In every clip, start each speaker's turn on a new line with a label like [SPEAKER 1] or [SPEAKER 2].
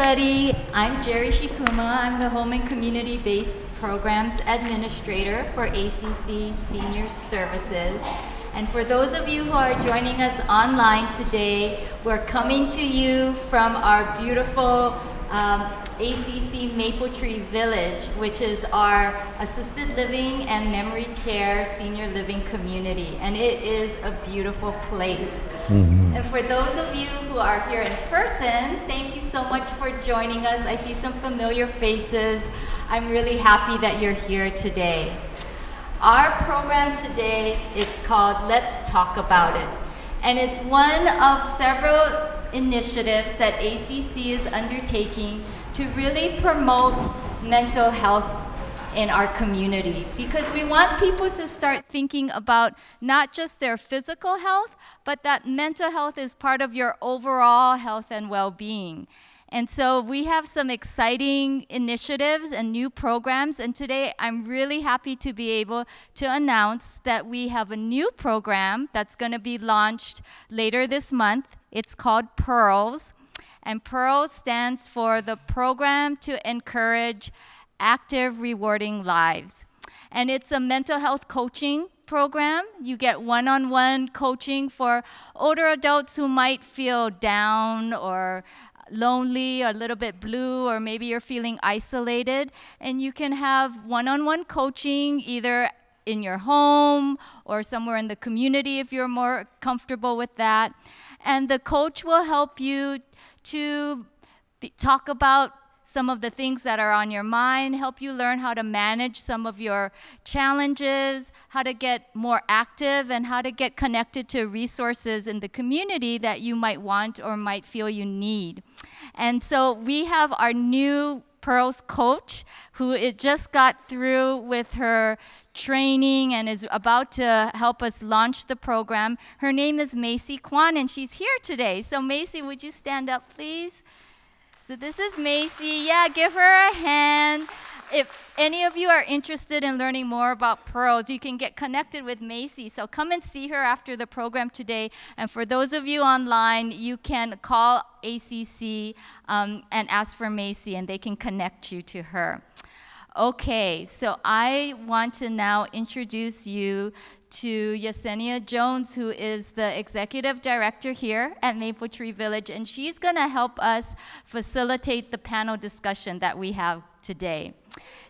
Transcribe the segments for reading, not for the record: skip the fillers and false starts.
[SPEAKER 1] everybody. I'm Jerry Shikuma. I'm the Home and Community-Based Programs Administrator for ACC Senior Services. And for those of you who are joining us online today, we're coming to you from our beautiful ACC Maple Tree Village, which is our assisted living and memory care senior living community. And it is a beautiful place. And for those of you who are here in person, thank you so much for joining us. I see some familiar faces. I'm really happy that you're here today. Our program today is called Let's Talk About It. And it's one of several initiatives that ACC is undertaking to really promote mental health in our community, because we want people to start thinking about not just their physical health, but that mental health is part of your overall health and well-being. And so we have some exciting initiatives and new programs, and today I'm really happy to be able to announce that we have a new program that's going to be launched later this month. It's called PEARLS, and PEARLS stands for the Program to Encourage Active, Rewarding Lives. And it's a mental health coaching program. You get one-on-one coaching for older adults who might feel down or lonely or a little bit blue, or maybe you're feeling isolated. And you can have one-on-one coaching either in your home or somewhere in the community if you're more comfortable with that. And the coach will help you to talk about some of the things that are on your mind, help you learn how to manage some of your challenges, how to get more active, and how to get connected to resources in the community that you might want or might feel you need. And so we have our new Pearls coach who just got through with her training and is about to help us launch the program. Her name is Macy Kwan, and she's here today. So Macy, would you stand up, please? So this is Macy. Yeah, give her a hand. If any of you are interested in learning more about Pearls, you can get connected with Macy. So come and see her after the program today. And for those of you online, you can call ACC and ask for Macy, and they can connect you to her. Okay, so I want to now introduce you to Yesenia Jones, who is the executive director here at Maple Tree Village, and she's going to help us facilitate the panel discussion that we have today.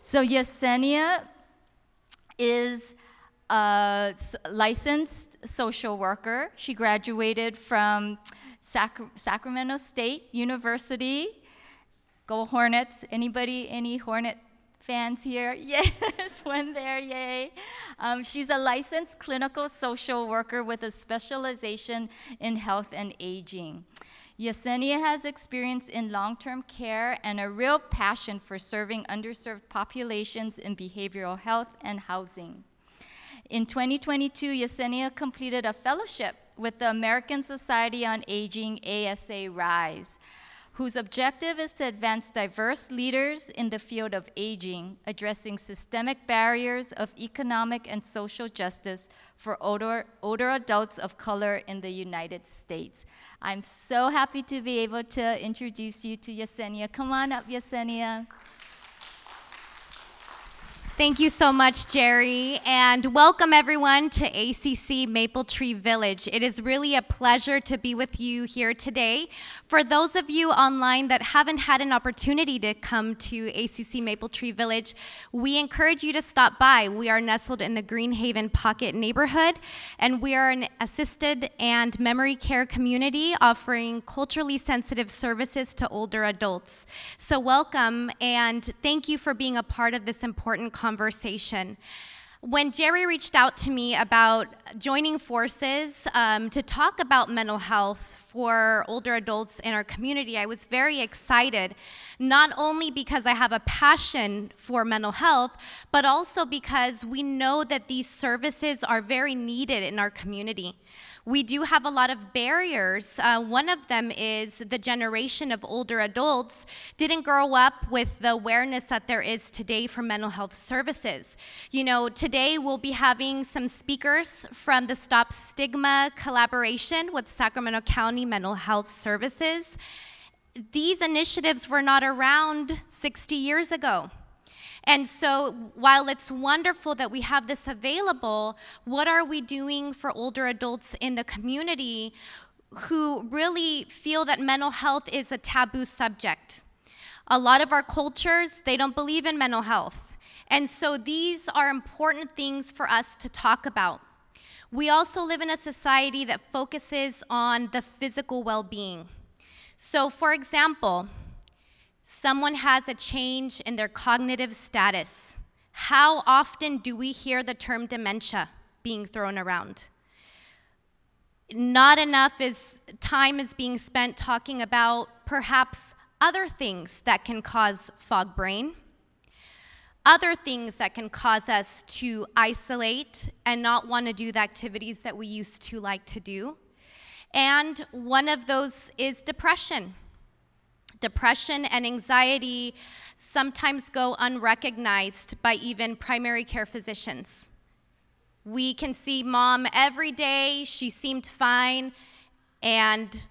[SPEAKER 1] So Yesenia is a licensed social worker. She graduated from Sacramento State University. Go Hornets. Anybody, any Hornet fans here? Yes, there's one there, yay. She's a licensed clinical social worker with a specialization in health and aging. Yesenia has experience in long-term care and a real passion for serving underserved populations in behavioral health and housing. In 2022, Yesenia completed a fellowship with the American Society on Aging, ASA RISE, whose objective is to advance diverse leaders in the field of aging, addressing systemic barriers of economic and social justice for older adults of color in the United States. I'm so happy to be able to introduce you to Yesenia. Come on up, Yesenia.
[SPEAKER 2] Thank you so much, Jerry, and welcome everyone to ACC Maple Tree Village. It is really a pleasure to be with you here today. For those of you online that haven't had an opportunity to come to ACC Maple Tree Village, we encourage you to stop by. We are nestled in the Greenhaven Pocket neighborhood, and we are an assisted and memory care community offering culturally sensitive services to older adults. So welcome, and thank you for being a part of this important conversation. When Jerry reached out to me about joining forces to talk about mental health for older adults in our community, I was very excited, not only because I have a passion for mental health, but also because we know that these services are very needed in our community. We do have a lot of barriers. One of them is the generation of older adults didn't grow up with the awareness that there is today for mental health services. You know, today we'll be having some speakers from the Stop Stigma collaboration with Sacramento County Mental Health Services. these initiatives were not around 60 years ago. And so while it's wonderful that we have this available, what are we doing for older adults in the community who really feel that mental health is a taboo subject? A lot of our cultures, they don't believe in mental health. And so these are important things for us to talk about. We also live in a society that focuses on the physical well-being. So for example, someone has a change in their cognitive status. How often do we hear the term dementia being thrown around? Not enough time is being spent talking about perhaps other things that can cause fog brain, other things that can cause us to isolate and not want to do the activities that we used to like to do. And one of those is depression. Depression and anxiety sometimes go unrecognized by even primary care physicians. We can see mom every day, she seemed fine, and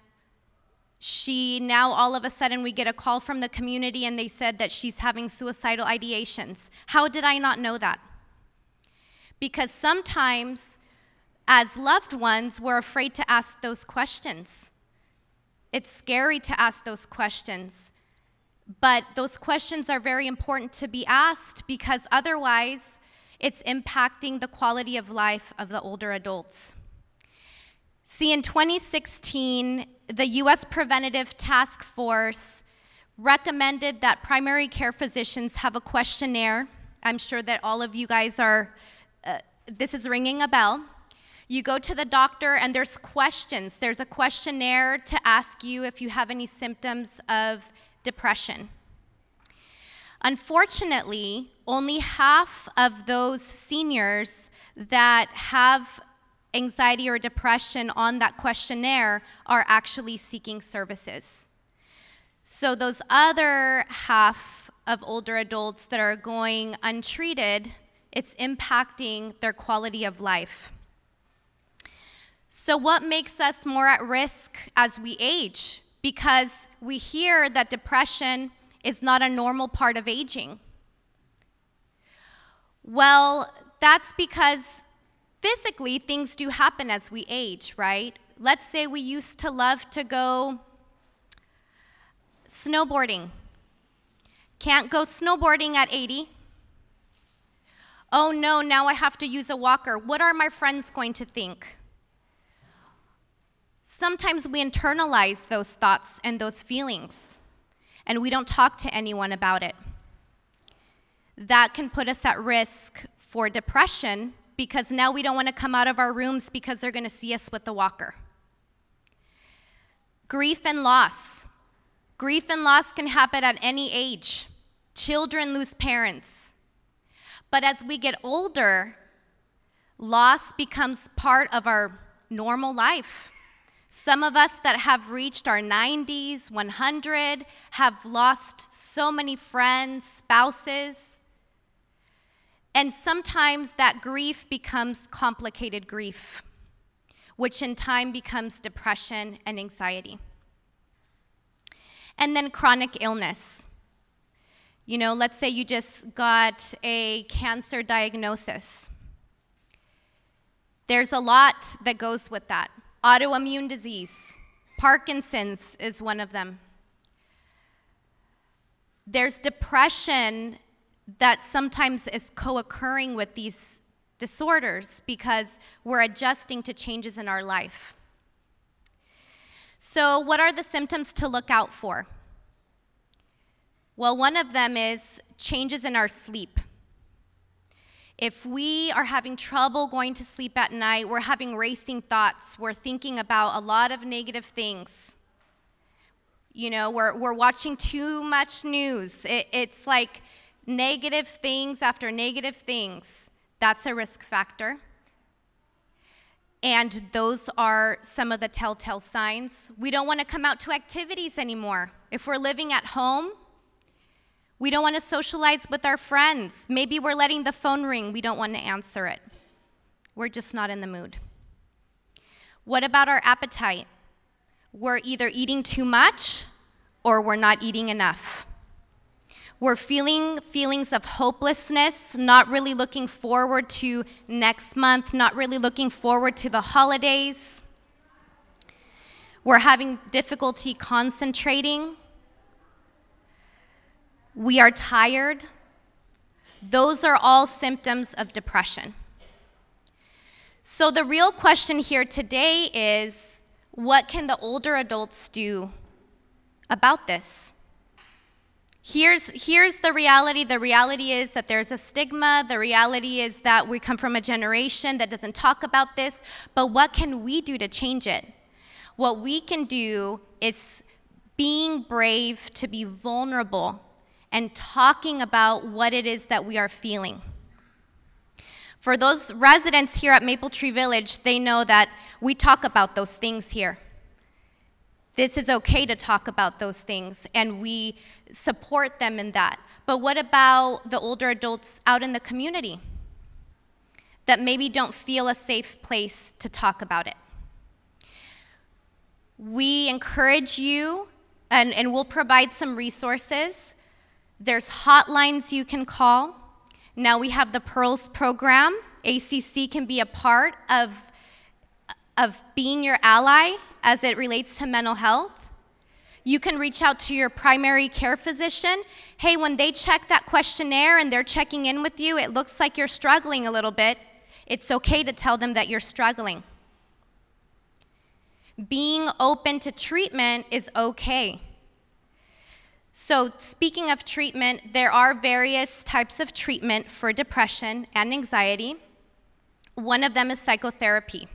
[SPEAKER 2] now all of a sudden we get a call from the community and they said that she's having suicidal ideations. How did I not know that? Because sometimes as loved ones, we're afraid to ask those questions. It's scary to ask those questions, but those questions are very important to be asked because otherwise it's impacting the quality of life of the older adults. See, in 2016, the U.S. Preventative Task Force recommended that primary care physicians have a questionnaire. I'm sure that all of you guys this is ringing a bell. You go to the doctor and there's questions. There's a questionnaire to ask you if you have any symptoms of depression. Unfortunately, only half of those seniors that have anxiety or depression on that questionnaire are actually seeking services. So those other half of older adults that are going untreated, it's impacting their quality of life. So what makes us more at risk as we age? Because we hear that depression is not a normal part of aging. Well, that's because physically things do happen as we age, right? Let's say we used to love to go snowboarding. Can't go snowboarding at 80. Oh no, now I have to use a walker. What are my friends going to think? Sometimes we internalize those thoughts and those feelings, and we don't talk to anyone about it. That can put us at risk for depression because now we don't want to come out of our rooms because they're going to see us with the walker. Grief and loss. Grief and loss can happen at any age. Children lose parents. But as we get older, loss becomes part of our normal life. Some of us that have reached our 90s, 100, have lost so many friends, spouses. And sometimes that grief becomes complicated grief, which in time becomes depression and anxiety. And then chronic illness. You know, let's say you just got a cancer diagnosis. There's a lot that goes with that. Autoimmune disease, Parkinson's is one of them. There's depression that sometimes is co-occurring with these disorders because we're adjusting to changes in our life. So what are the symptoms to look out for? Well, one of them is changes in our sleep. If we are having trouble going to sleep at night, we're having racing thoughts, we're thinking about a lot of negative things. You know, we're watching too much news. It's like negative things after negative things. That's a risk factor. And those are some of the telltale signs. We don't want to come out to activities anymore. If we're living at home, we don't want to socialize with our friends. Maybe we're letting the phone ring. We don't want to answer it. We're just not in the mood. What about our appetite? We're either eating too much or we're not eating enough. We're feeling feelings of hopelessness, not really looking forward to next month, not really looking forward to the holidays. We're having difficulty concentrating. We are tired. Those are all symptoms of depression. So the real question here today is, what can the older adults do about this? Here's the reality. The reality is that there's a stigma. The reality is that we come from a generation that doesn't talk about this. But what can we do to change it? What we can do is being brave to be vulnerable and talking about what it is that we are feeling. For those residents here at Maple Tree Village, they know that we talk about those things here. This is okay to talk about those things, and we support them in that. But what about the older adults out in the community that maybe don't feel a safe place to talk about it? We encourage you, and we'll provide some resources. There's hotlines you can call. Now we have the Pearls program. ACC can be a part of being your ally as it relates to mental health. You can reach out to your primary care physician. Hey, when they check that questionnaire and they're checking in with you, it looks like you're struggling a little bit. It's okay to tell them that you're struggling. Being open to treatment is okay. So speaking of treatment, there are various types of treatment for depression and anxiety. One of them is psychotherapy.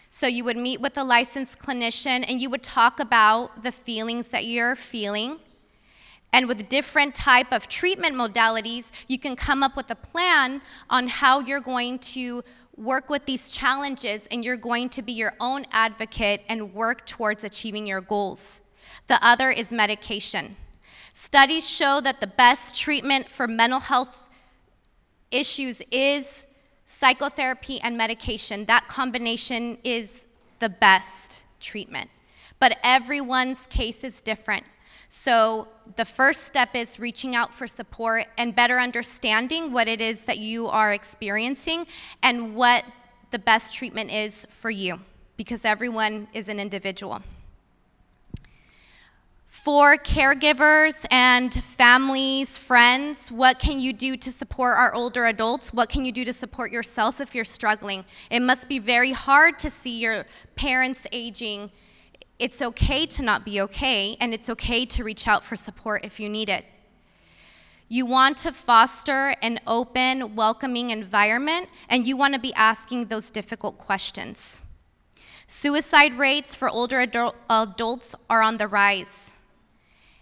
[SPEAKER 2] So you would meet with a licensed clinician and you would talk about the feelings that you're feeling. And with different type of treatment modalities, you can come up with a plan on how you're going to work with these challenges, and you're going to be your own advocate and work towards achieving your goals. The other is medication. Studies show that the best treatment for mental health issues is psychotherapy and medication. That combination is the best treatment. But everyone's case is different. So the first step is reaching out for support and better understanding what it is that you are experiencing and what the best treatment is for you, because everyone is an individual. For caregivers and families, friends, what can you do to support our older adults? What can you do to support yourself if you're struggling? It must be very hard to see your parents aging. It's okay to not be okay, and it's okay to reach out for support if you need it. You want to foster an open, welcoming environment, and you want to be asking those difficult questions. Suicide rates for older adults are on the rise.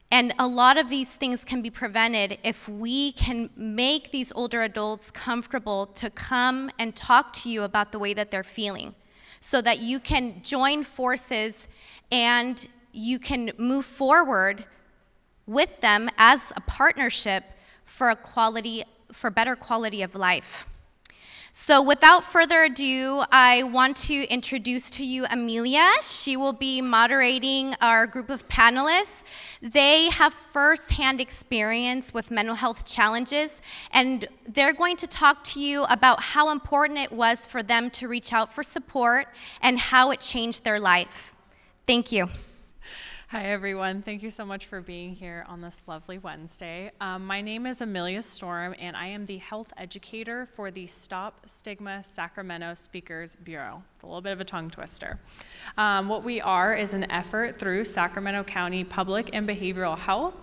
[SPEAKER 2] And a lot of these things can be prevented if we can make these older adults comfortable to come and talk to you about the way that they're feeling, so that you can join forces and you can move forward with them as a partnership for better quality of life. So without further ado, I want to introduce to you Amelia. She will be moderating our group of panelists. They have firsthand experience with mental health challenges, and they're going to talk to you about how important it was for them to reach out for support and how it changed their life. Thank you.
[SPEAKER 3] Hi, everyone. Thank you so much for being here on this lovely Wednesday. My name is Amelia Storm, and I am the health educator for the Stop Stigma Sacramento Speakers Bureau. It's a little bit of a tongue twister. What we are is an effort through Sacramento County Public and Behavioral Health,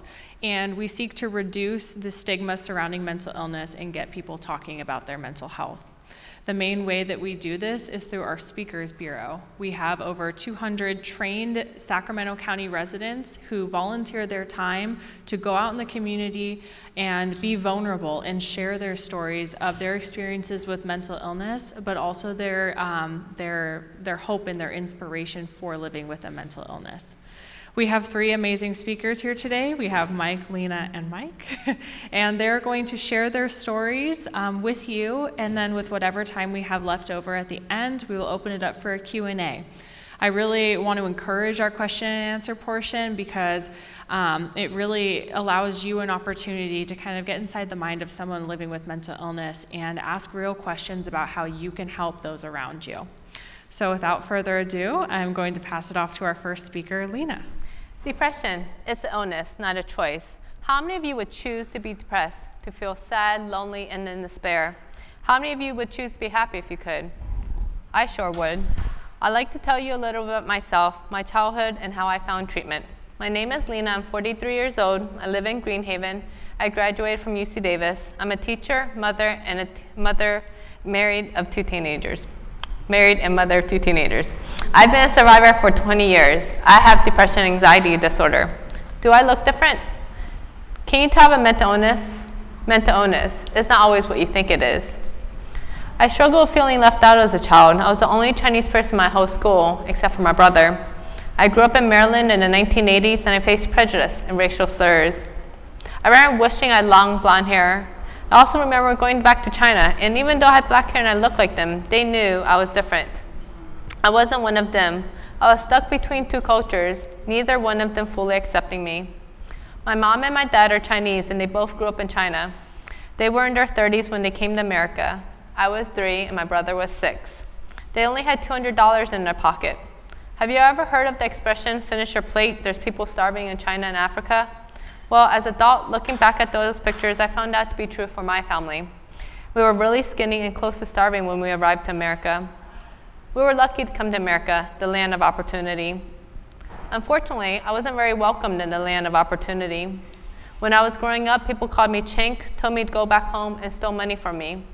[SPEAKER 3] and we seek to reduce the stigma surrounding mental illness and get people talking about their mental health. The main way that we do this is through our Speakers Bureau. We have over 200 trained Sacramento County residents who volunteer their time to go out in the community and be vulnerable and share their stories of their experiences with mental illness, but also their hope and their inspiration for living with a mental illness. We have three amazing speakers here today. We have Mike, Lena, and Mike. And they're going to share their stories with you, and then with whatever time we have left over at the end, we will open it up for a Q&A. I really want to encourage our question and answer portion because it really allows you an opportunity to kind of get inside the mind of someone living with mental illness and ask real questions about how you can help those around you. So without further ado, I'm going to pass it off to our first speaker, Lena.
[SPEAKER 4] Depression is an illness, not a choice. How many of you would choose to be depressed, to feel sad, lonely, and in despair? How many of you would choose to be happy if you could? I sure would. I'd like to tell you a little bit about myself, my childhood, and how I found treatment. My name is Lena. I'm 43 years old. I live in Greenhaven. I graduated from UC Davis. I'm a teacher, mother, and married and mother of two teenagers. I've been a survivor for 20 years. I have depression and anxiety disorder. Do I look different? Can you tell about mental illness? Mental illness is not always what you think it is. I struggled with feeling left out as a child. I was the only Chinese person in my whole school, except for my brother. I grew up in Maryland in the 1980s, and I faced prejudice and racial slurs. I remember wishing I had long blonde hair. I also remember going back to China, and even though I had black hair and I looked like them, they knew I was different. I wasn't one of them. I was stuck between two cultures, neither one of them fully accepting me. My mom and my dad are Chinese, and they both grew up in China. They were in their 30s when they came to America. I was 3, and my brother was 6. They only had $200 in their pocket. Have you ever heard of the expression, finish your plate, there's people starving in China and Africa? Well, as an adult, looking back at those pictures, I found that to be true for my family. We were really skinny and close to starving when we arrived to America. We were lucky to come to America, the land of opportunity. Unfortunately, I wasn't very welcomed in the land of opportunity. When I was growing up, people called me chink, told me to go back home, and stole money from me.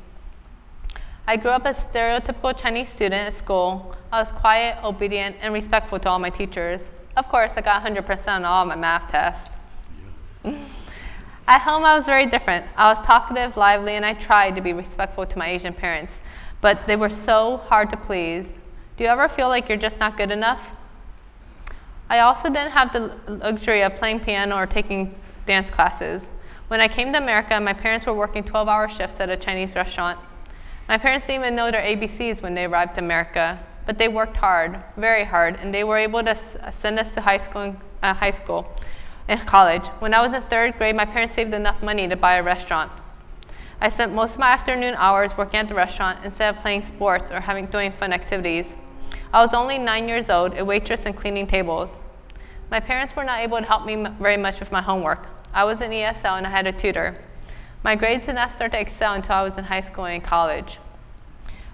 [SPEAKER 4] I grew up as a stereotypical Chinese student at school. I was quiet, obedient, and respectful to all my teachers. Of course, I got 100% on all my math tests. At home, I was very different. I was talkative, lively, and I tried to be respectful to my Asian parents, but they were so hard to please. Do you ever feel like you're just not good enough? I also didn't have the luxury of playing piano or taking dance classes. When I came to America, my parents were working 12-hour shifts at a Chinese restaurant. My parents didn't even know their ABCs when they arrived to America, but they worked hard, very hard, and they were able to send us to high school and college. When I was in 3rd grade, my parents saved enough money to buy a restaurant. I spent most of my afternoon hours working at the restaurant instead of playing sports or doing fun activities. I was only 9 years old, a waitress and cleaning tables. My parents were not able to help me very much with my homework. I was in ESL and I had a tutor. My grades did not start to excel until I was in high school and college.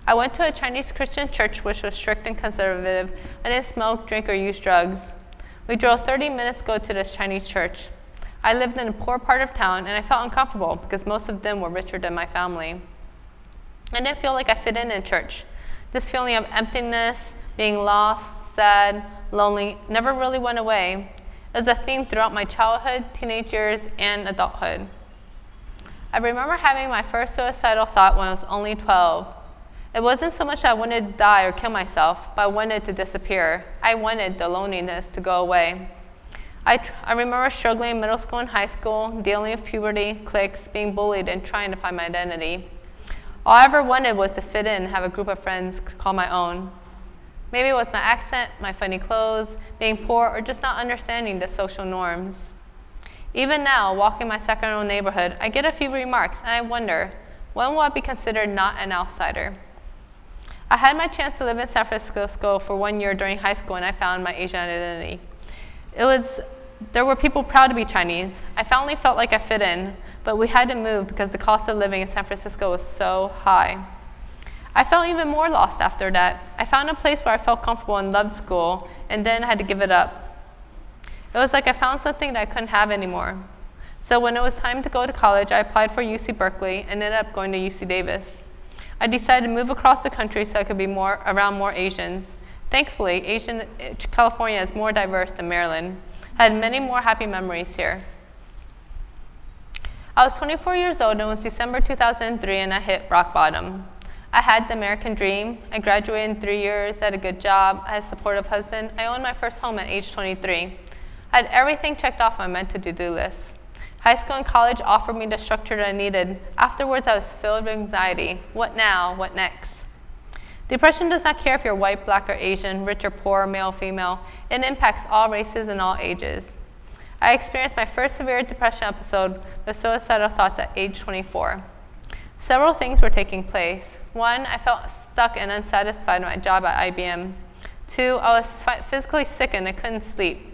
[SPEAKER 4] I went to a Chinese Christian church which was strict and conservative. I didn't smoke, drink, or use drugs. We drove 30 minutes to go to this Chinese church. I lived in a poor part of town and I felt uncomfortable because most of them were richer than my family. I didn't feel like I fit in church. This feeling of emptiness, being lost, sad, lonely, never really went away. It was a theme throughout my childhood, teenage years, and adulthood. I remember having my first suicidal thought when I was only 12. It wasn't so much that I wanted to die or kill myself, but I wanted to disappear. I wanted the loneliness to go away. I remember struggling in middle school and high school, dealing with puberty, cliques, being bullied, and trying to find my identity. All I ever wanted was to fit in and have a group of friends call my own. Maybe it was my accent, my funny clothes, being poor, or just not understanding the social norms. Even now, walking my Sacramento neighborhood, I get a few remarks, and I wonder, when will I be considered not an outsider? I had my chance to live in San Francisco for 1 year during high school, and I found my Asian identity. There were people proud to be Chinese. I finally felt like I fit in, but we had to move because the cost of living in San Francisco was so high. I felt even more lost after that. I found a place where I felt comfortable and loved school, and then I had to give it up. It was like I found something that I couldn't have anymore. So when it was time to go to college, I applied for UC Berkeley and ended up going to UC Davis. I decided to move across the country so I could be around more Asians. Thankfully, California is more diverse than Maryland. I had many more happy memories here. I was 24 years old and it was December 2003 and I hit rock bottom. I had the American dream. I graduated in 3 years, I had a good job, I had a supportive husband. I owned my first home at age 23. I had everything checked off my mental to-do list. High school and college offered me the structure that I needed. Afterwards, I was filled with anxiety. What now? What next? Depression does not care if you're white, black, or Asian, rich or poor, male, female. It impacts all races and all ages. I experienced my first severe depression episode with suicidal thoughts at age 24. Several things were taking place. 1, I felt stuck and unsatisfied with my job at IBM. 2, I was physically sick and I couldn't sleep.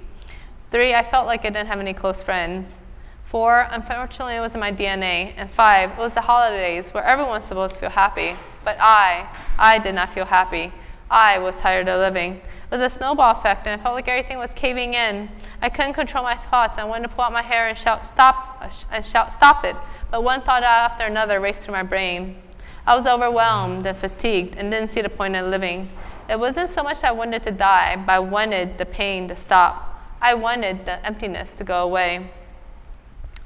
[SPEAKER 4] 3, I felt like I didn't have any close friends. 4, unfortunately, it was in my DNA. And 5, it was the holidays where everyone's supposed to feel happy. But I did not feel happy. I was tired of living. It was a snowball effect, and I felt like everything was caving in. I couldn't control my thoughts. I wanted to pull out my hair and shout, stop it. But one thought after another raced through my brain. I was overwhelmed and fatigued and didn't see the point of living. It wasn't so much that I wanted to die, but I wanted the pain to stop. I wanted the emptiness to go away.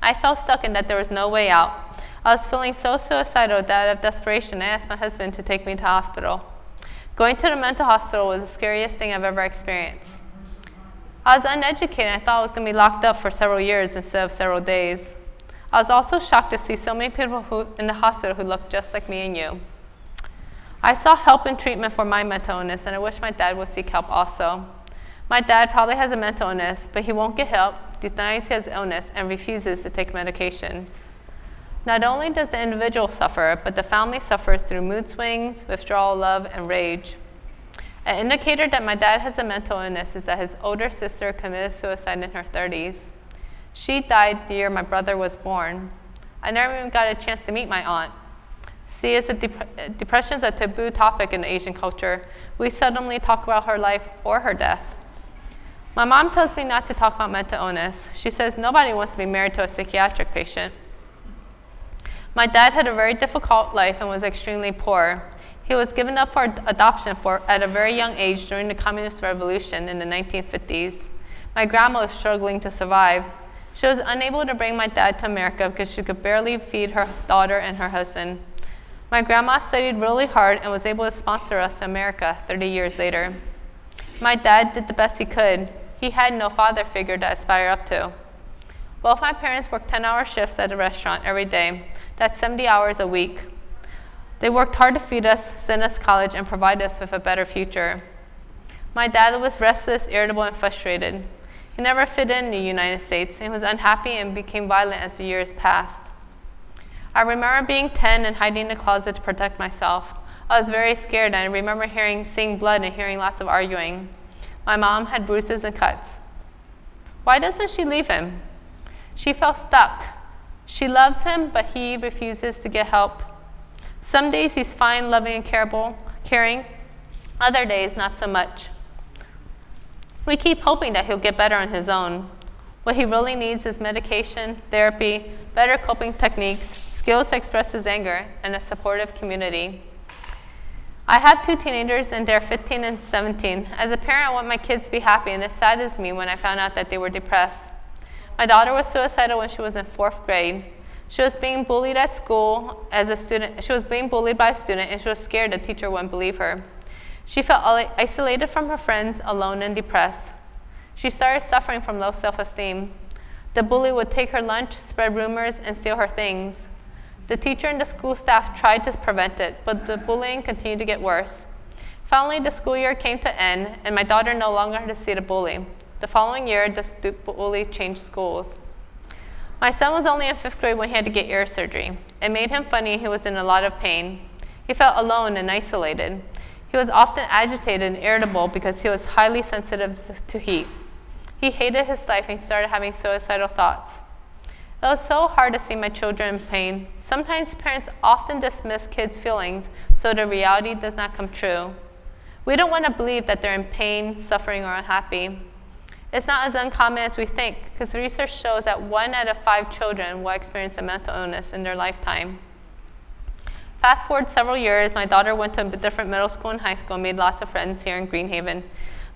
[SPEAKER 4] I felt stuck and that there was no way out. I was feeling so suicidal that out of desperation, I asked my husband to take me to hospital. Going to the mental hospital was the scariest thing I've ever experienced. I was uneducated and I thought I was going to be locked up for several years instead of several days. I was also shocked to see so many people in the hospital who looked just like me and you. I saw help and treatment for my mental illness, and I wish my dad would seek help also. My dad probably has a mental illness, but he won't get help, denies his illness, and refuses to take medication. Not only does the individual suffer, but the family suffers through mood swings, withdrawal of love, and rage. An indicator that my dad has a mental illness is that his older sister committed suicide in her 30s. She died the year my brother was born. I never even got a chance to meet my aunt. See, depression is a taboo topic in Asian culture. We seldomly talk about her life or her death. My mom tells me not to talk about mental illness. She says nobody wants to be married to a psychiatric patient. My dad had a very difficult life and was extremely poor. He was given up for adoption at a very young age during the Communist Revolution in the 1950s. My grandma was struggling to survive. She was unable to bring my dad to America because she could barely feed her daughter and her husband. My grandma studied really hard and was able to sponsor us to America 30 years later. My dad did the best he could. He had no father figure to aspire up to. Both my parents worked 10-hour shifts at a restaurant every day. That's 70 hours a week. They worked hard to feed us, send us to college, and provide us with a better future. My dad was restless, irritable, and frustrated. He never fit in the United States and was unhappy and became violent as the years passed. I remember being 10 and hiding in the closet to protect myself. I was very scared, and I remember seeing blood and hearing lots of arguing. My mom had bruises and cuts. Why doesn't she leave him? She felt stuck. She loves him, but he refuses to get help. Some days he's fine, loving, and caring. Other days, not so much. We keep hoping that he'll get better on his own. What he really needs is medication, therapy, better coping techniques, skills to express his anger, and a supportive community. I have 2 teenagers, and they're 15 and 17. As a parent, I want my kids to be happy, and it saddens me when I found out that they were depressed. My daughter was suicidal when she was in 4th grade. She was being bullied at school as a student. She was being bullied by a student, and she was scared the teacher wouldn't believe her. She felt isolated from her friends, alone and depressed. She started suffering from low self-esteem. The bully would take her lunch, spread rumors, and steal her things. The teacher and the school staff tried to prevent it, but the bullying continued to get worse. Finally, the school year came to an end, and my daughter no longer had to see the bully. The following year, the bully changed schools. My son was only in 5th grade when he had to get ear surgery. It made him funny. He was in a lot of pain. He felt alone and isolated. He was often agitated and irritable because he was highly sensitive to heat. He hated his life and started having suicidal thoughts. It was so hard to see my children in pain. Sometimes parents often dismiss kids' feelings so the reality does not come true. We don't want to believe that they're in pain, suffering, or unhappy. It's not as uncommon as we think, because research shows that 1 out of 5 children will experience a mental illness in their lifetime. Fast forward several years, my daughter went to a different middle school and high school and made lots of friends here in Greenhaven.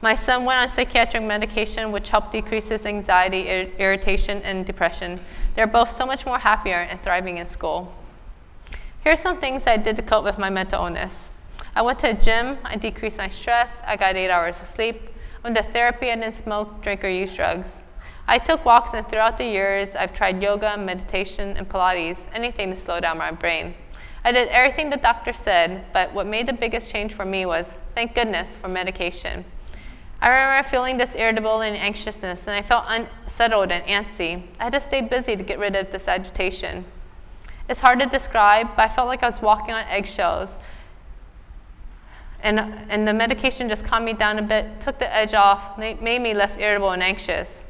[SPEAKER 4] My son went on psychiatric medication, which helped decrease his anxiety, irritation, and depression. They're both so much more happier and thriving in school. Here are some things I did to cope with my mental illness. I went to a gym, I decreased my stress, I got 8 hours of sleep. I went to therapy, I didn't smoke, drink, or use drugs. I took walks, and throughout the years, I've tried yoga, meditation, and Pilates, anything to slow down my brain. I did everything the doctor said, but what made the biggest change for me was, thank goodness for medication. I remember feeling this irritable and anxiousness, and I felt unsettled and antsy. I had to stay busy to get rid of this agitation. It's hard to describe, but I felt like I was walking on eggshells. And the medication just calmed me down a bit, took the edge off, made me less irritable and anxious.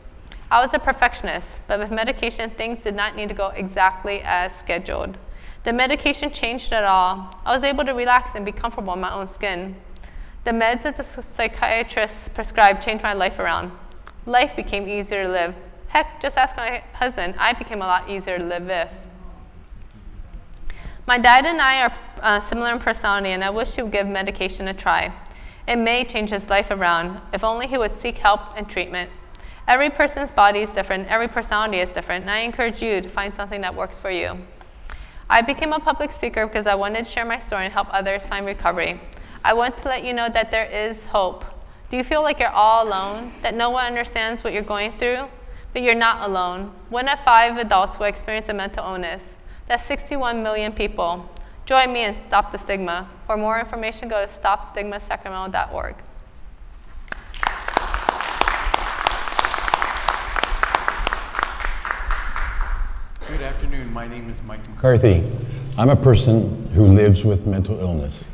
[SPEAKER 4] I was a perfectionist, but with medication, things did not need to go exactly as scheduled. The medication changed it all. I was able to relax and be comfortable in my own skin. The meds that the psychiatrist prescribed changed my life around. Life became easier to live. Heck, just ask my husband. I became a lot easier to live with. My dad and I are similar in personality, and I wish he would give medication a try. It may change his life around, if only he would seek help and treatment. Every person's body is different, every personality is different, and I encourage you to find something that works for you. I became a public speaker because I wanted to share my story and help others find recovery. I want to let you know that there is hope. Do you feel like you're all alone, that no one understands what you're going through? But you're not alone. 1 in 5 adults will experience a mental illness. That's 61 million people. Join me and Stop the Stigma. For more information, go to stopstigmasacramento.org.
[SPEAKER 5] Good afternoon. My name is Mike McCarthy. I'm a person who lives with mental illness,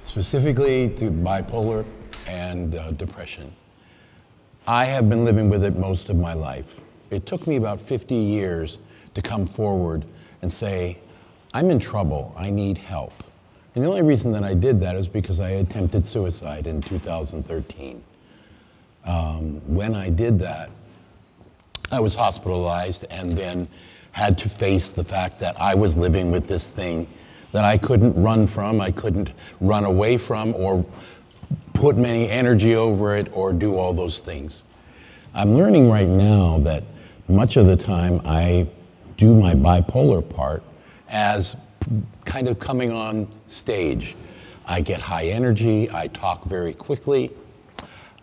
[SPEAKER 5] specifically to bipolar and depression. I have been living with it most of my life. It took me about 50 years to come forward and say, I'm in trouble, I need help. And the only reason that I did that is because I attempted suicide in 2013. When I did that, I was hospitalized and then had to face the fact that I was living with this thing that I couldn't run from, I couldn't run away from, or put many energy over it, or do all those things. I'm learning right now that much of the time I do my bipolar part as kind of coming on stage. I get high energy, I talk very quickly,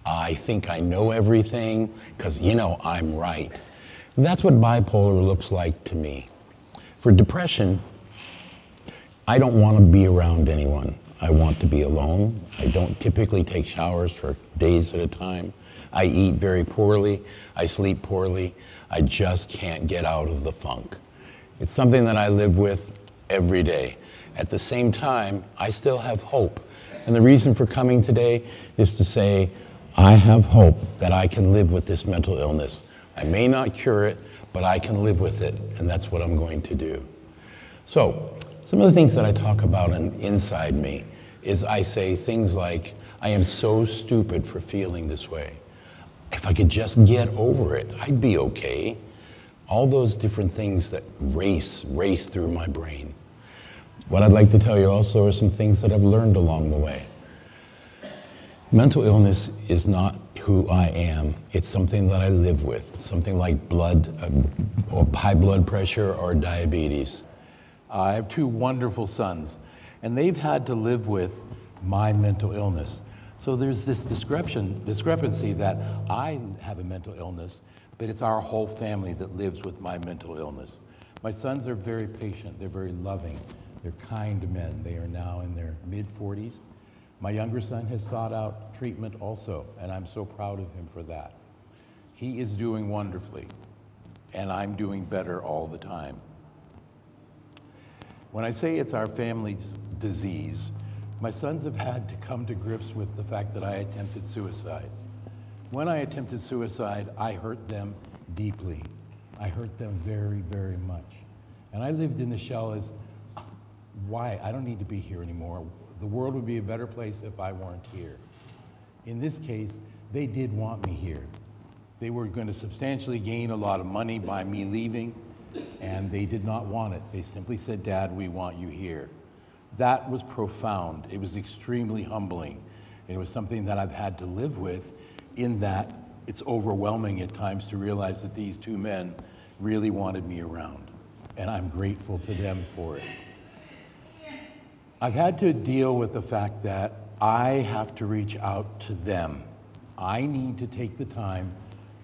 [SPEAKER 5] I think I know everything, because I'm right. And that's what bipolar looks like to me. For depression, I don't want to be around anyone. I want to be alone. I don't typically take showers for days at a time. I eat very poorly. I sleep poorly. I just can't get out of the funk. It's something that I live with every day. At the same time, I still have hope. And the reason for coming today is to say, I have hope that I can live with this mental illness. I may not cure it, but I can live with it, and that's what I'm going to do. So, some of the things that I talk about inside me is I say things like, I am so stupid for feeling this way. If I could just get over it, I'd be okay. All those different things that race through my brain. What I'd like to tell you also are some things that I've learned along the way. Mental illness is not who I am. It's something that I live with, something like or high blood pressure or diabetes. I have 2 wonderful sons, and they've had to live with my mental illness. So there's this discrepancy that I have a mental illness, but it's our whole family that lives with my mental illness. My sons are very patient, they're very loving, they're kind men. They are now in their mid-40s. My younger son has sought out treatment also, and I'm so proud of him for that. He is doing wonderfully, and I'm doing better all the time. When I say it's our family's disease, my sons have had to come to grips with the fact that I attempted suicide. When I attempted suicide, I hurt them deeply. I hurt them very, very much. And I lived in the shell as, why? I don't need to be here anymore. The world would be a better place if I weren't here. In this case, they did want me here. They were going to substantially gain a lot of money by me leaving, and they did not want it. They simply said, Dad, we want you here. That was profound. It was extremely humbling. It was something that I've had to live with, in that it's overwhelming at times to realize that these 2 men really wanted me around, and I'm grateful to them for it. I've had to deal with the fact that I have to reach out to them. I need to take the time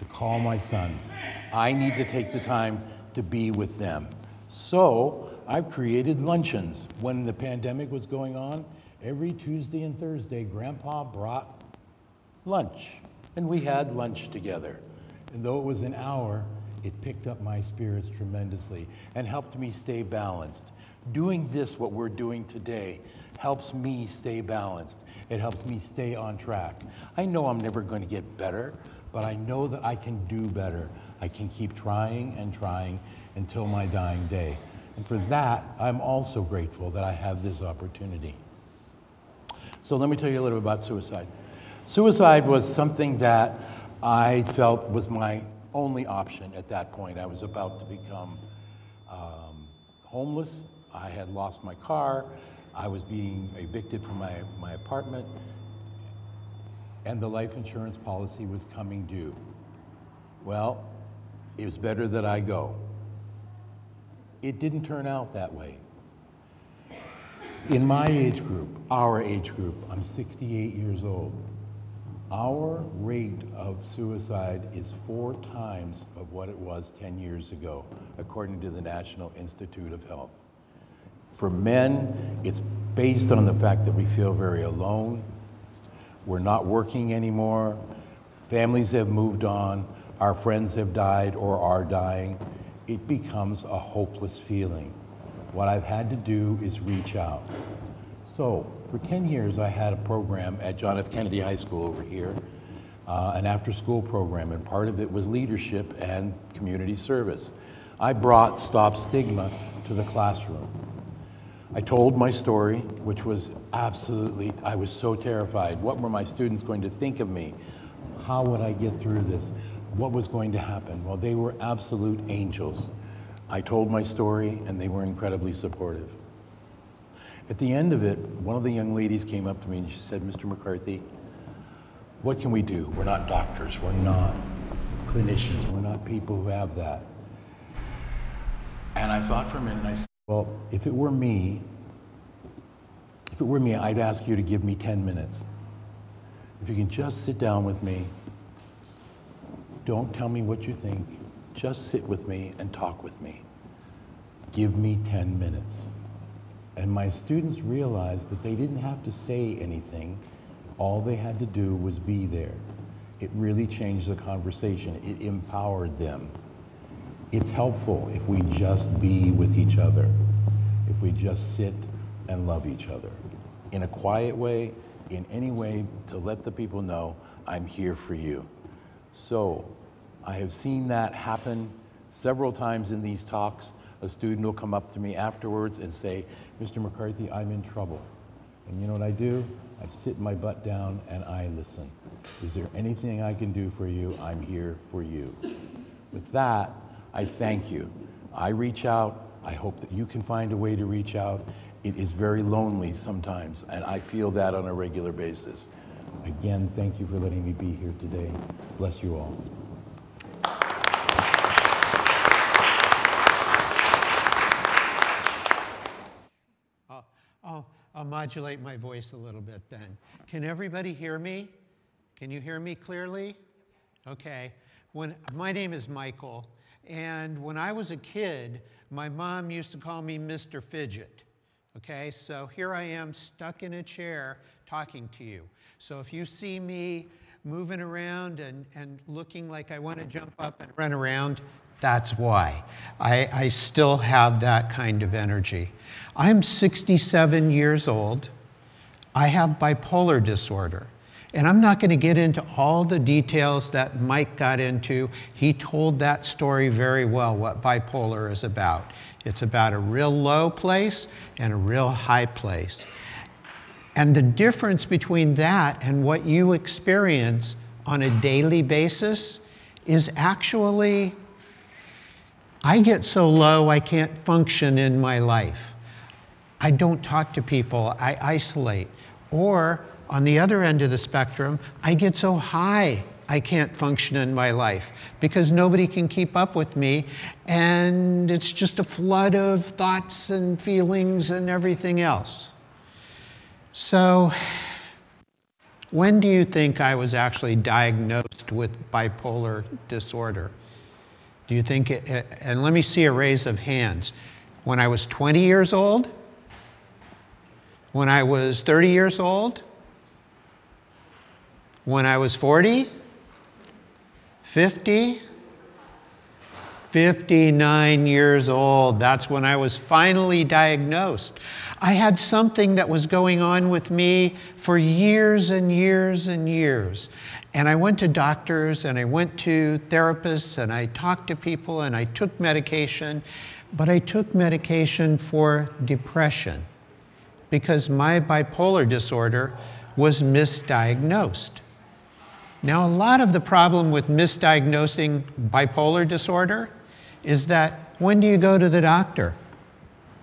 [SPEAKER 5] to call my sons. I need to take the time to be with them. So I've created luncheons. When the pandemic was going on, every Tuesday and Thursday, Grandpa brought lunch, and we had lunch together. And though it was an hour, it picked up my spirits tremendously and helped me stay balanced. Doing this, what we're doing today, helps me stay balanced. It helps me stay on track. I know I'm never going to get better, but I know that I can do better. I can keep trying and trying until my dying day. And for that, I'm also grateful that I have this opportunity. So let me tell you a little bit about suicide. Suicide was something that I felt was my only option at that point. I was about to become homeless. I had lost my car. I was being evicted from my apartment. And the life insurance policy was coming due. Well, it was better that I go. It didn't turn out that way. In my age group, our age group, I'm 68 years old. Our rate of suicide is 4 times of what it was 10 years ago, according to the National Institute of Health. For men, it's based on the fact that we feel very alone. We're not working anymore. Families have moved on. Our friends have died or are dying. It becomes a hopeless feeling. What I've had to do is reach out. So for 10 years, I had a program at John F. Kennedy High School over here, an after-school program, and part of it was leadership and community service. I brought Stop Stigma to the classroom. I told my story, which was absolutely, I was so terrified. What were my students going to think of me? How would I get through this? What was going to happen? Well, they were absolute angels. I told my story, and they were incredibly supportive. At the end of it, one of the young ladies came up to me and she said, "Mr. McCarthy, what can we do? We're not doctors, we're not clinicians, we're not people who have that." And I thought for a minute and I said, well, if it were me, I'd ask you to give me 10 minutes. If you can just sit down with me, don't tell me what you think, just sit with me and talk with me. Give me 10 minutes. And my students realized that they didn't have to say anything. All they had to do was be there. It really changed the conversation. It empowered them. It's helpful if we just be with each other, if we just sit and love each other. In a quiet way, in any way to let the people know, I'm here for you. So I have seen that happen several times in these talks. A student will come up to me afterwards and say, "Mr. McCarthy, I'm in trouble." And you know what I do? I sit my butt down and I listen. Is there anything I can do for you? I'm here for you. With that, I thank you. I reach out. I hope that you can find a way to reach out. It is very lonely sometimes, and I feel that on a regular basis. Again, thank you for letting me be here today. Bless you all.
[SPEAKER 6] I'll modulate my voice a little bit then. Can everybody hear me? Can you hear me clearly? Okay. My name is Michael, and when I was a kid, my mom used to call me Mr. Fidget. Okay, so here I am stuck in a chair talking to you. So if you see me moving around and looking like I want to jump up and run around, that's why. I still have that kind of energy. I'm 67 years old. I have bipolar disorder. And I'm not going to get into all the details that Mike got into. He told that story very well, what bipolar is about. It's about a real low place and a real high place. And the difference between that and what you experience on a daily basis is actually, I get so low I can't function in my life. I don't talk to people, I isolate. Or on the other end of the spectrum, I get so high I can't function in my life because nobody can keep up with me, and it's just a flood of thoughts and feelings and everything else. So, when do you think I was actually diagnosed with bipolar disorder? Do you think and let me see a raise of hands. When I was 20 years old? When I was 30 years old? When I was 40? 50? 59 years old. That's when I was finally diagnosed. I had something that was going on with me for years and years and years. And I went to doctors and I went to therapists and I talked to people and I took medication, but I took medication for depression because my bipolar disorder was misdiagnosed. Now, a lot of the problem with misdiagnosing bipolar disorder is that when do you go to the doctor?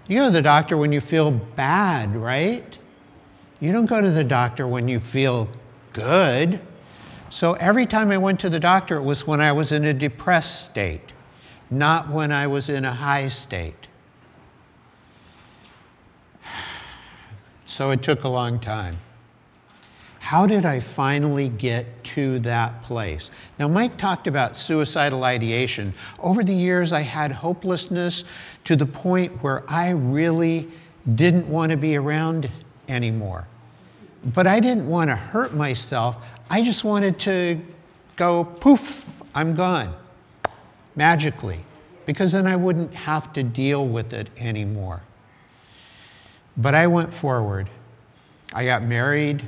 [SPEAKER 6] You go to the doctor when you feel bad, right? You don't go to the doctor when you feel good. So every time I went to the doctor, it was when I was in a depressed state, not when I was in a high state. So it took a long time. How did I finally get to that place? Now, Mike talked about suicidal ideation. Over the years, I had hopelessness to the point where I really didn't want to be around anymore. But I didn't want to hurt myself. I just wanted to go, poof, I'm gone, magically, because then I wouldn't have to deal with it anymore. But I went forward. I got married.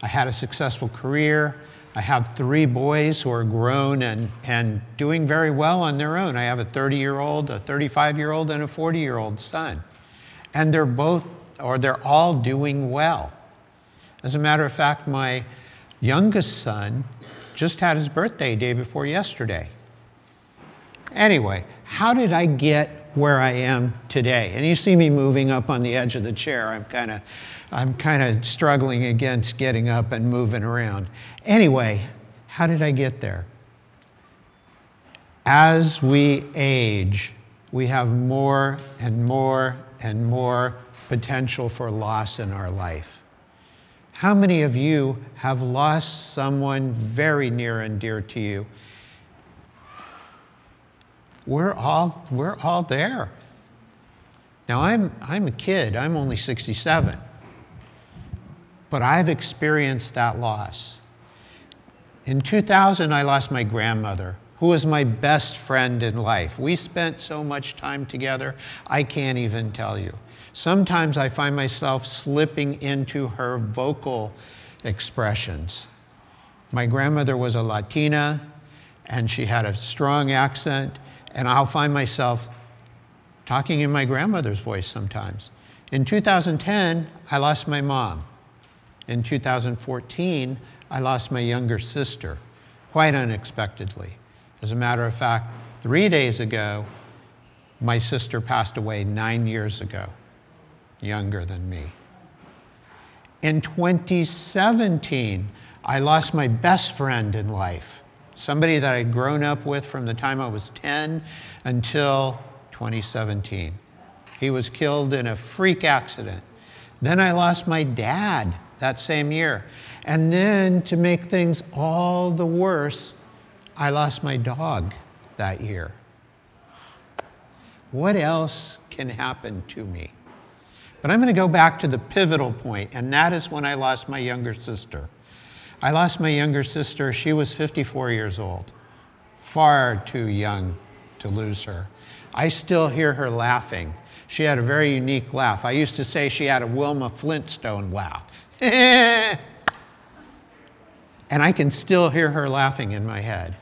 [SPEAKER 6] I had a successful career. I have 3 boys who are grown and doing very well on their own. I have a 30-year-old, a 35-year-old, and a 40-year-old son. And they're all doing well. As a matter of fact, my youngest son just had his birthday day before yesterday. Anyway, how did I get where I am today? And you see me moving up on the edge of the chair. I'm kind of struggling against getting up and moving around. Anyway, how did I get there? As we age, we have more and more and more potential for loss in our life. How many of you have lost someone very near and dear to you? We're all there. Now, I'm a kid. I'm only 67. But I've experienced that loss. In 2000, I lost my grandmother, who was my best friend in life. We spent so much time together, I can't even tell you. Sometimes I find myself slipping into her vocal expressions. My grandmother was a Latina, and she had a strong accent, and I'll find myself talking in my grandmother's voice sometimes. In 2010, I lost my mom. In 2014, I lost my younger sister, quite unexpectedly. As a matter of fact, 3 days ago, my sister passed away 9 years ago, younger than me. In 2017, I lost my best friend in life, somebody that I'd grown up with from the time I was 10 until 2017. He was killed in a freak accident. Then I lost my dad that same year. And then, to make things all the worse, I lost my dog that year. What else can happen to me? But I'm going to go back to the pivotal point, and that is when I lost my younger sister. I lost my younger sister. She was 54 years old, far too young to lose her. I still hear her laughing. She had a very unique laugh. I used to say she had a Wilma Flintstone laugh. And I can still hear her laughing in my head.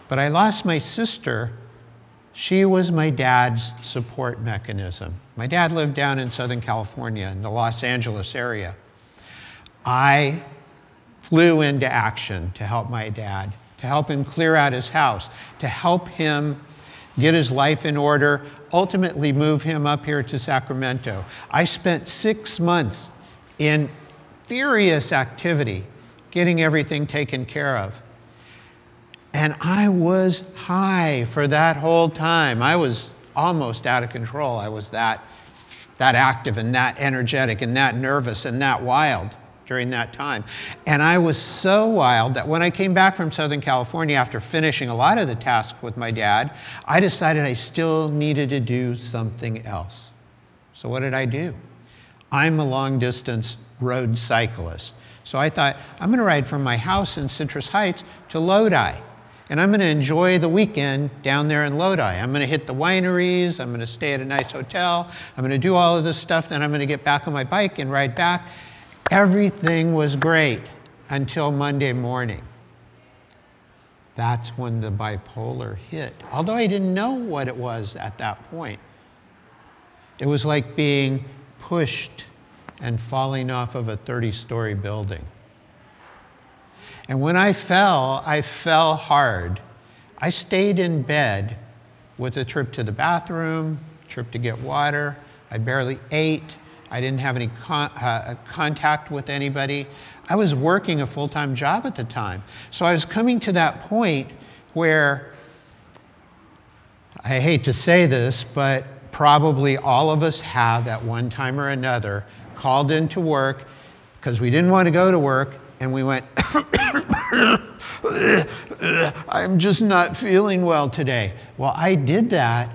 [SPEAKER 6] But I lost my sister. She was my dad's support mechanism. My dad lived down in Southern California, in the Los Angeles area. I flew into action to help my dad, to help him clear out his house, to help him get his life in order, ultimately move him up here to Sacramento. I spent 6 months in furious activity, getting everything taken care of. And I was high for that whole time. I was almost out of control. I was that active and that energetic and that nervous and that wild. during that time. And I was so wild that when I came back from Southern California after finishing a lot of the tasks with my dad, I decided I still needed to do something else. So what did I do? I'm a long-distance road cyclist. So I thought, I'm going to ride from my house in Citrus Heights to Lodi. And I'm going to enjoy the weekend down there in Lodi. I'm going to hit the wineries. I'm going to stay at a nice hotel. I'm going to do all of this stuff. Then I'm going to get back on my bike and ride back. Everything was great until Monday morning. That's when the bipolar hit. Although I didn't know what it was at that point. It was like being pushed and falling off of a 30-story building. And when I fell hard. I stayed in bed with a trip to the bathroom, trip to get water. I barely ate. I didn't have any contact with anybody. I was working a full-time job at the time. So I was coming to that point where, I hate to say this, but probably all of us have at one time or another called into work because we didn't want to go to work and we went, I'm just not feeling well today. Well, I did that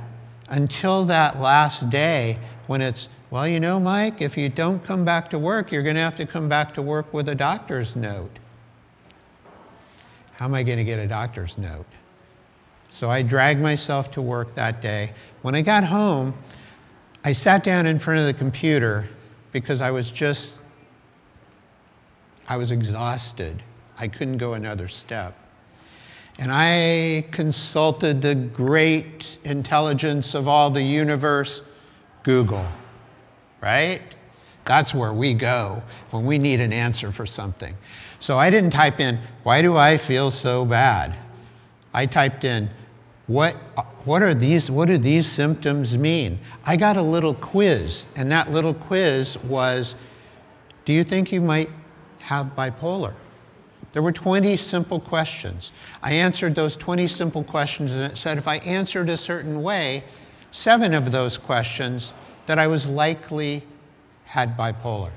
[SPEAKER 6] until that last day when it's, well, you know, Mike, if you don't come back to work, you're going to have to come back to work with a doctor's note. How am I going to get a doctor's note? So I dragged myself to work that day. When I got home, I sat down in front of the computer because I was exhausted. I couldn't go another step. And I consulted the great intelligence of all the universe, Google, right? That's where we go when we need an answer for something. So I didn't type in, why do I feel so bad? I typed in, what do these symptoms mean? I got a little quiz, and that little quiz was, do you think you might have bipolar? There were 20 simple questions. I answered those 20 simple questions, and it said if I answered a certain way, 7 of those questions that I was likely had bipolar.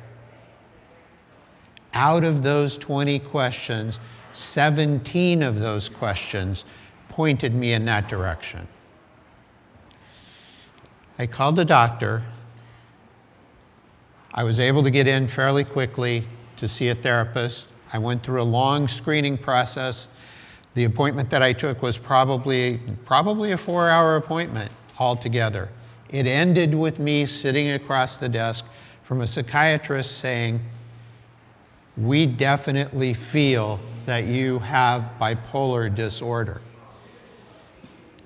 [SPEAKER 6] Out of those 20 questions, 17 of those questions pointed me in that direction. I called the doctor. I was able to get in fairly quickly to see a therapist. I went through a long screening process. The appointment that I took was probably a 4-hour appointment altogether. It ended with me sitting across the desk from a psychiatrist saying, we definitely feel that you have bipolar disorder.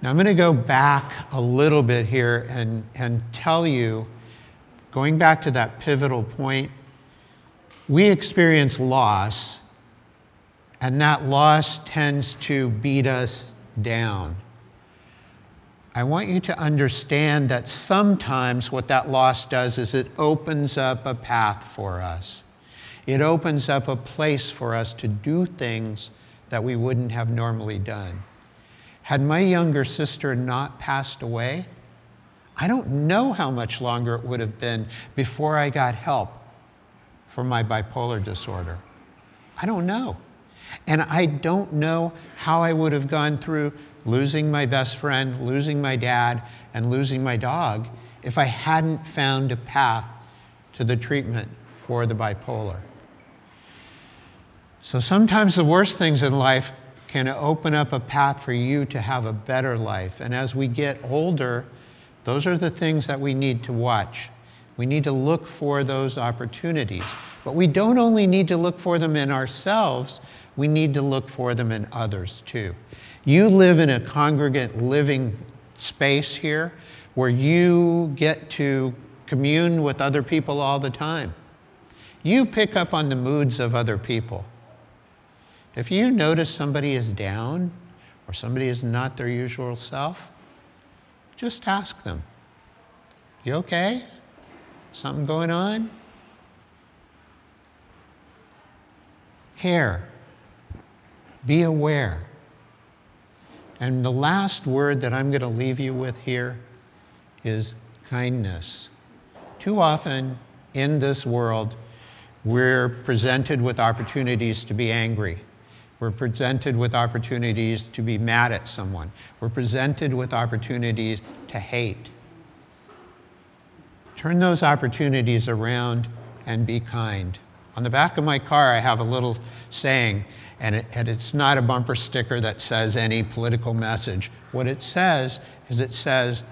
[SPEAKER 6] Now I'm going to go back a little bit here and tell you, going back to that pivotal point, we experience loss, and that loss tends to beat us down. I want you to understand that sometimes what that loss does is it opens up a path for us. It opens up a place for us to do things that we wouldn't have normally done. Had my younger sister not passed away, I don't know how much longer it would have been before I got help for my bipolar disorder. I don't know. And I don't know how I would have gone through losing my best friend, losing my dad, and losing my dog if I hadn't found a path to the treatment for the bipolar. So sometimes the worst things in life can open up a path for you to have a better life. And as we get older, those are the things that we need to watch. We need to look for those opportunities. But we don't only need to look for them in ourselves, we need to look for them in others too. You live in a congregate living space here where you get to commune with other people all the time. You pick up on the moods of other people. If you notice somebody is down or somebody is not their usual self, just ask them, you okay? Something going on? Care. Be aware. And the last word that I'm going to leave you with here is kindness. Too often in this world, We're presented with opportunities to be angry. We're presented with opportunities to be mad at someone. We're presented with opportunities to hate. Turn those opportunities around and be kind. On the back of my car, I have a little saying, and it's not a bumper sticker that says any political message. What it says is,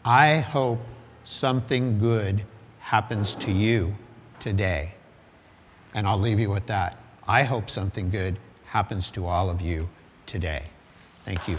[SPEAKER 6] I hope something good happens to you today. And I'll leave you with that. I hope something good happens to all of you today. Thank you.